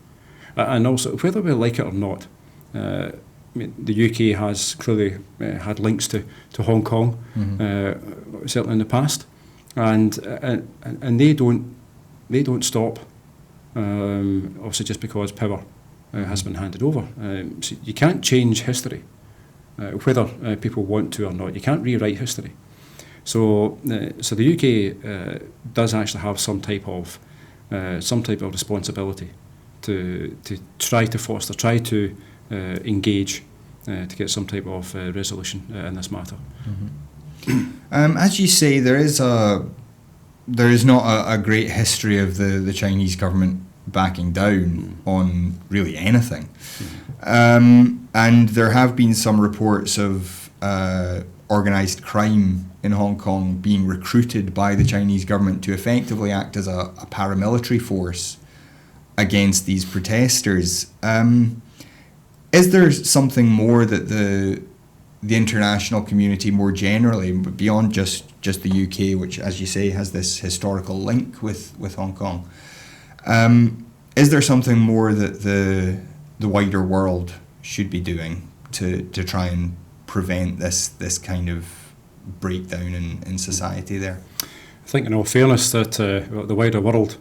And also, whether we like it or not, I mean, the UK has clearly had links to Hong Kong, mm-hmm. Certainly in the past, and they don't stop, obviously just because power has been handed over. So you can't change history, whether people want to or not. You can't rewrite history. So the UK does actually have some type of responsibility to try to foster, try to engage, to get some type of resolution in this matter. Mm-hmm. As you say, there is not a great history of the Chinese government backing down on really anything, and there have been some reports of organised crime in Hong Kong being recruited by the Chinese government to effectively act as a paramilitary force against these protesters. Is there something more that the international community more generally, beyond just the UK, which, as you say, has this historical link with Hong Kong, is there something more that the wider world should be doing to try and prevent this kind of breakdown in society there? I think, in all fairness, that the wider world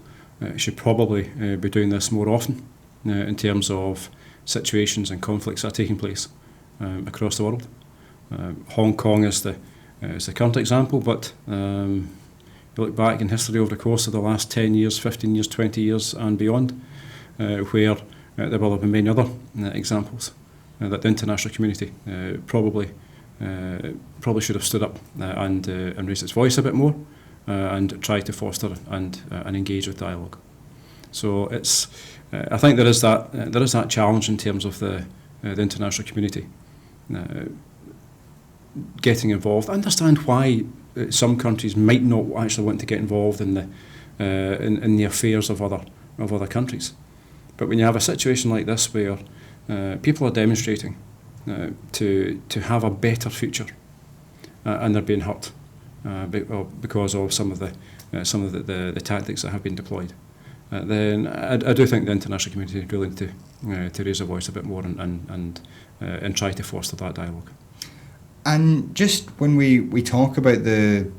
should probably be doing this more often in terms of situations and conflicts that are taking place across the world. Hong Kong is the current example, but you look back in history over the course of the last 10 years, 15 years, 20 years and beyond, where there will have been many other examples that the international community probably should have stood up and raised its voice a bit more and tried to foster and engage with dialogue. So it's I think there is that challenge in terms of the international community getting involved. I understand why some countries might not actually want to get involved in the affairs of other countries, but when you have a situation like this where people are demonstrating to have a better future, and they're being hurt because of some of the tactics that have been deployed, then I do think the international community is willing to raise a voice a bit more and try to foster that dialogue. And just when we talk about the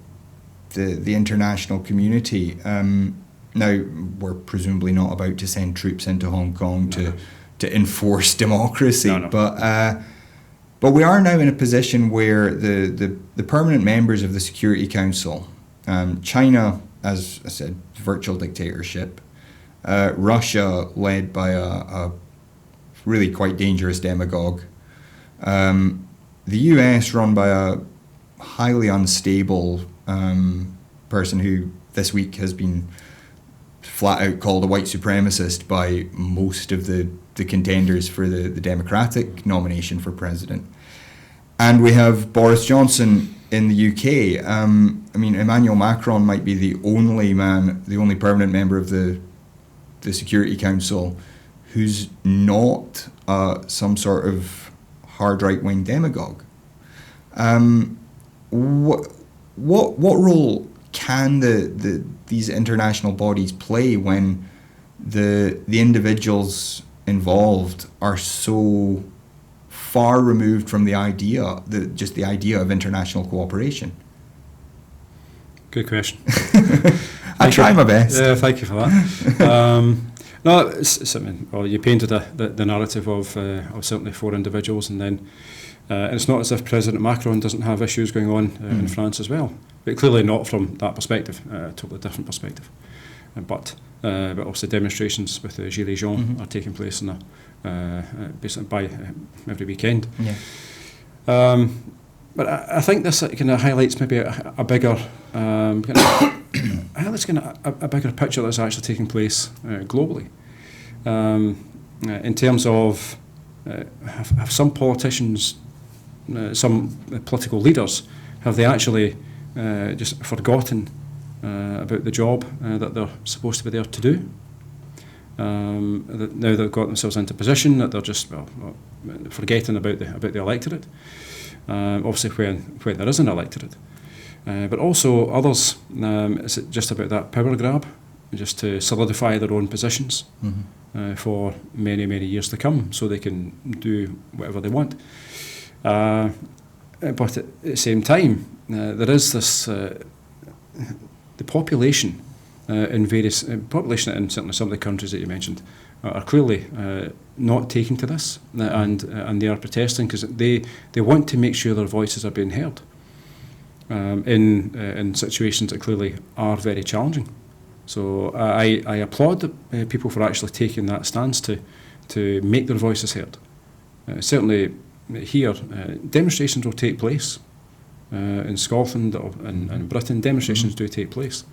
international community, now we're presumably not about to send troops into Hong Kong to enforce democracy, but we are now in a position where the permanent members of the Security Council, China, as I said, virtual dictatorship, Russia, led by a really quite dangerous demagogue, the US, run by a highly unstable person who this week has been flat out called a white supremacist by most of the contenders for the Democratic nomination for president. And we have Boris Johnson in the UK. I mean, Emmanuel Macron might be the only permanent member of the Security Council who's not some sort of hard right-wing demagogue. What role can these international bodies play when the individuals involved are so far removed from the idea of international cooperation? Good question. I try my best. Yeah, thank you for that. No, you painted the narrative of certainly 4 individuals, and then it's not as if President Macron doesn't have issues going on in France as well, but clearly not from that perspective, a totally different perspective. But also demonstrations with the Gilets jaunes are taking place basically by every weekend. Yeah. But I think this kind of highlights maybe a bigger a bigger picture that's actually taking place globally. In terms of have some politicians, some political leaders, have they actually just forgotten about the job that they're supposed to be there to do? That now they've got themselves into position that they're just forgetting about the electorate. Obviously, when there is an electorate, but also others, is it just about that power grab, just to solidify their own positions for many, many years to come, so they can do whatever they want. But at the same time, there is this the population in various population in certainly some of the countries that you mentioned are clearly not taking to this, and they are protesting because they want to make sure their voices are being heard in situations that clearly are very challenging. So I applaud the people for actually taking that stance to make their voices heard. Certainly here, demonstrations will take place in Scotland and Britain. Demonstrations do take place,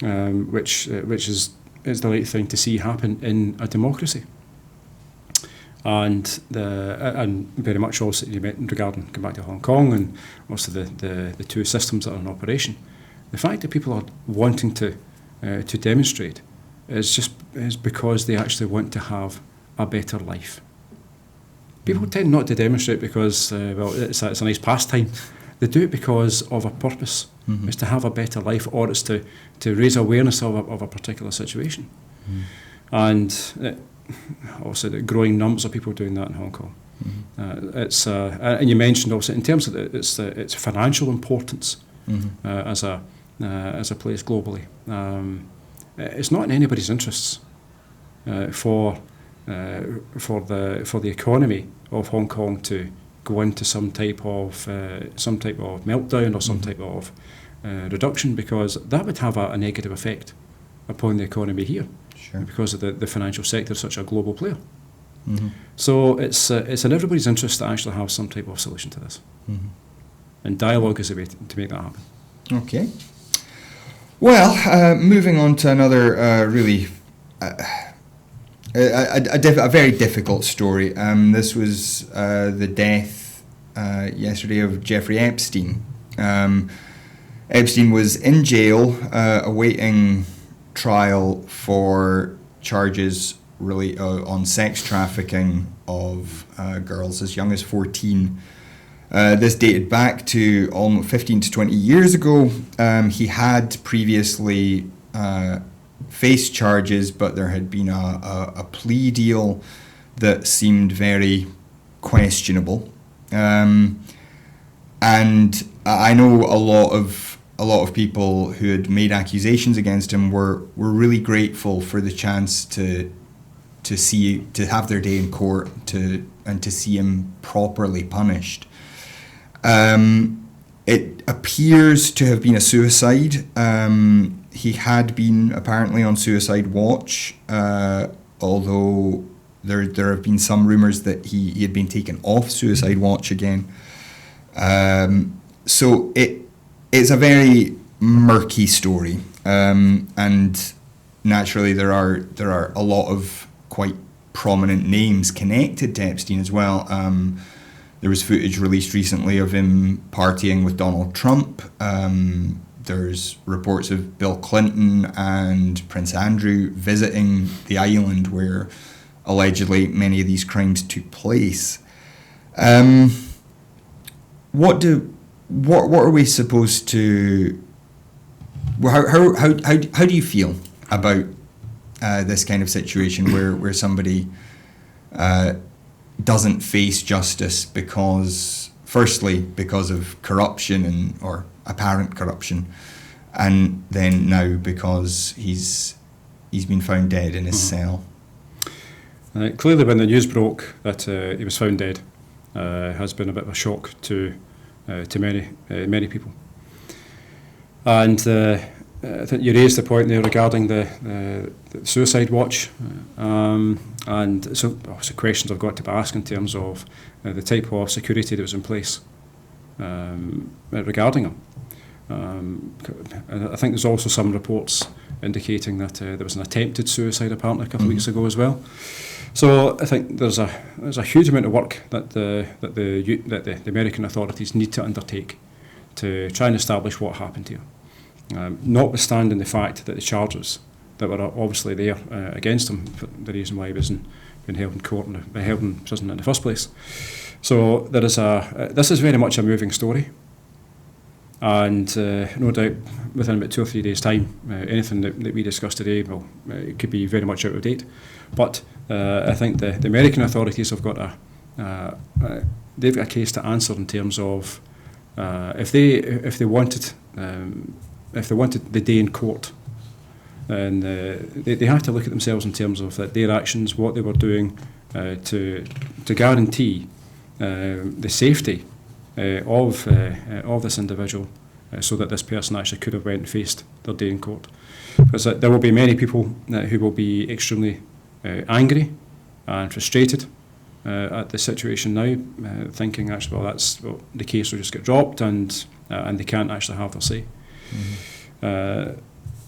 which is the right thing to see happen in a democracy. And very much also you mentioned regarding going back to Hong Kong and also the 2 systems that are in operation. The fact that people are wanting to demonstrate is because they actually want to have a better life. People tend not to demonstrate because it's a nice pastime. They do it because of a purpose. It's to have a better life, or it's to raise awareness of a particular situation. And also the growing numbers of people doing that in Hong Kong. It's and you mentioned also in terms of its financial importance as a place globally. It's not in anybody's interests for the economy of Hong Kong to go into some type of meltdown or some type of reduction, because that would have a negative effect upon the economy here. Sure. Because of the financial sector is such a global player. So it's in everybody's interest to actually have some type of solution to this. And dialogue is a way to make that happen. Okay. Well, moving on to another really a very difficult story. This was the death yesterday of Jeffrey Epstein. Epstein was in jail awaiting trial for charges really on sex trafficking of girls as young as 14. This dated back to almost 15 to 20 years ago. He had previously faced charges, but there had been a plea deal that seemed very questionable. And I know a lot of people who had made accusations against him were really grateful for the chance to have their day in court and to see him properly punished. It appears to have been a suicide. He had been apparently on suicide watch, although there have been some rumours that he had been taken off suicide watch again. So it's a very murky story, and naturally there are a lot of quite prominent names connected to Epstein as well. There was footage released recently of him partying with Donald Trump. There's reports of Bill Clinton and Prince Andrew visiting the island where allegedly many of these crimes took place. What are we supposed to? How do you feel about this kind of situation where somebody doesn't face justice because of corruption or apparent corruption, and then now because he's been found dead in his cell? Clearly, when the news broke that he was found dead, has been a bit of a shock to many people. And I think you raised the point there regarding the suicide watch, and so questions I've got to be asked in terms of the type of security that was in place regarding him. I think there's also some reports indicating that there was an attempted suicide apparently a couple of weeks ago as well. So I think there's a huge amount of work that the American authorities need to undertake to try and establish what happened here. Notwithstanding the fact that the charges that were obviously there against him, for the reason why he was being held in court and held in prison in the first place. So there is this is very much a moving story, and no doubt within about 2 or 3 days' time, anything that we discuss today, it could be very much out of date. But I think the American authorities have got they've got a case to answer in terms of if they wanted the day in court, then they have to look at themselves in terms of their actions, what they were doing to guarantee the safety of this individual, so that this person actually could have went and faced their day in court. Because there will be many people who will be extremely angry and frustrated at the situation now, thinking actually, the case will just get dropped and they can't actually have their say.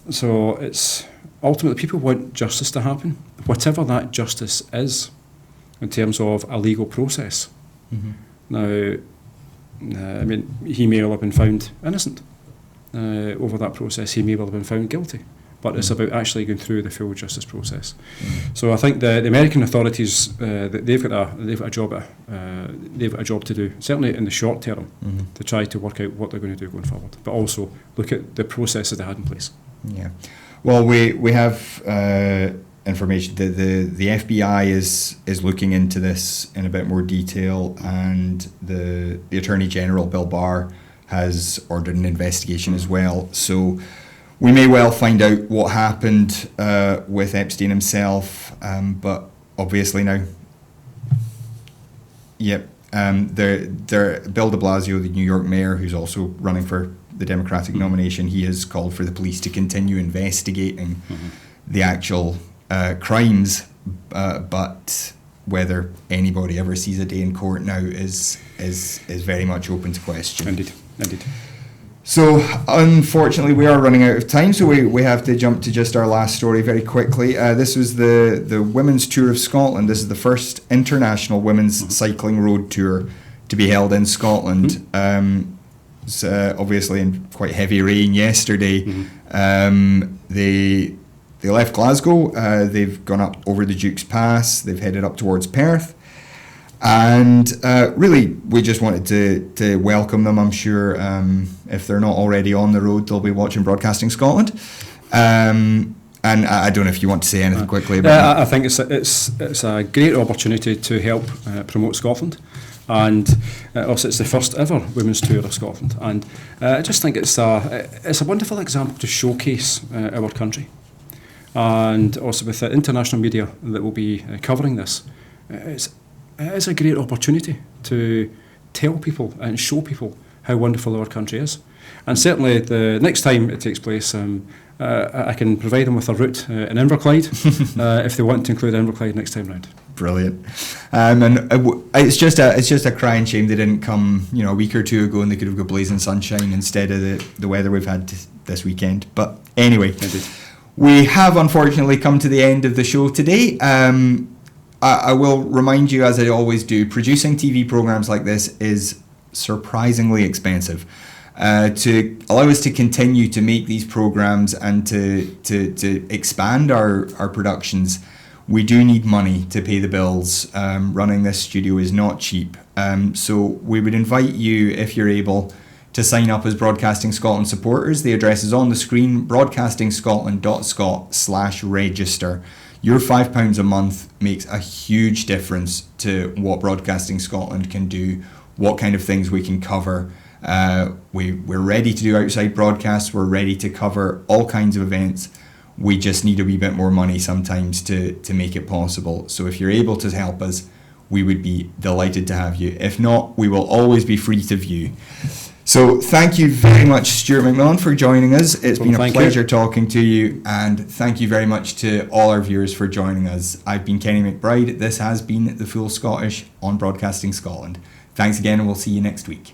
So it's ultimately people want justice to happen, whatever that justice is, in terms of a legal process. Now, I mean, he may well have been found innocent over that process. He may well have been found guilty. But it's about actually going through the full justice process. So I think the American authorities, they've got a job to do, certainly in the short term, to try to work out what they're going to do going forward, but also look at the processes they had in place. Yeah, well, we have information that the FBI is looking into this in a bit more detail, and the Attorney General Bill Barr has ordered an investigation as well. So we may well find out what happened with Epstein himself, but obviously now, Bill de Blasio, the New York mayor, who's also running for the Democratic nomination, he has called for the police to continue investigating the actual crimes, but whether anybody ever sees a day in court now is very much open to question. Indeed. So, unfortunately, we are running out of time, so we have to jump to just our last story very quickly. This was the Women's Tour of Scotland. This is the first international women's cycling road tour to be held in Scotland. Obviously in quite heavy rain yesterday. They left Glasgow, they've gone up over the Duke's Pass, they've headed up towards Perth. And really, we just wanted to welcome them. I'm sure if they're not already on the road, they'll be watching Broadcasting Scotland. And I don't know if you want to say anything quickly about that. I think it's a great opportunity to help promote Scotland. And also, it's the first ever women's tour of Scotland. And I just think it's a wonderful example to showcase our country. And also with the international media that will be covering this, it is a great opportunity to tell people and show people how wonderful our country is. And certainly the next time it takes place, I can provide them with a route in Inverclyde if they want to include Inverclyde next time round. Brilliant. And it's just a crying shame they didn't come a week or two ago, and they could have got blazing sunshine instead of the weather we've had this weekend. But anyway, indeed, we have unfortunately come to the end of the show today. I will remind you, as I always do, producing TV programs like this is surprisingly expensive. To allow us to continue to make these programs and to expand our productions, we do need money to pay the bills. Running this studio is not cheap. So we would invite you, if you're able, to sign up as Broadcasting Scotland supporters. The address is on the screen, broadcastingscotland.scot/register. Your £5 a month makes a huge difference to what Broadcasting Scotland can do, what kind of things we can cover. We're ready to do outside broadcasts. We're ready to cover all kinds of events. We just need a wee bit more money sometimes to make it possible. So if you're able to help us, we would be delighted to have you. If not, we will always be free to view. So thank you very much, Stuart McMillan, for joining us. It's been a pleasure talking to you, and thank you very much to all our viewers for joining us. I've been Kenny McBride. This has been The Full Scottish on Broadcasting Scotland. Thanks again, and we'll see you next week.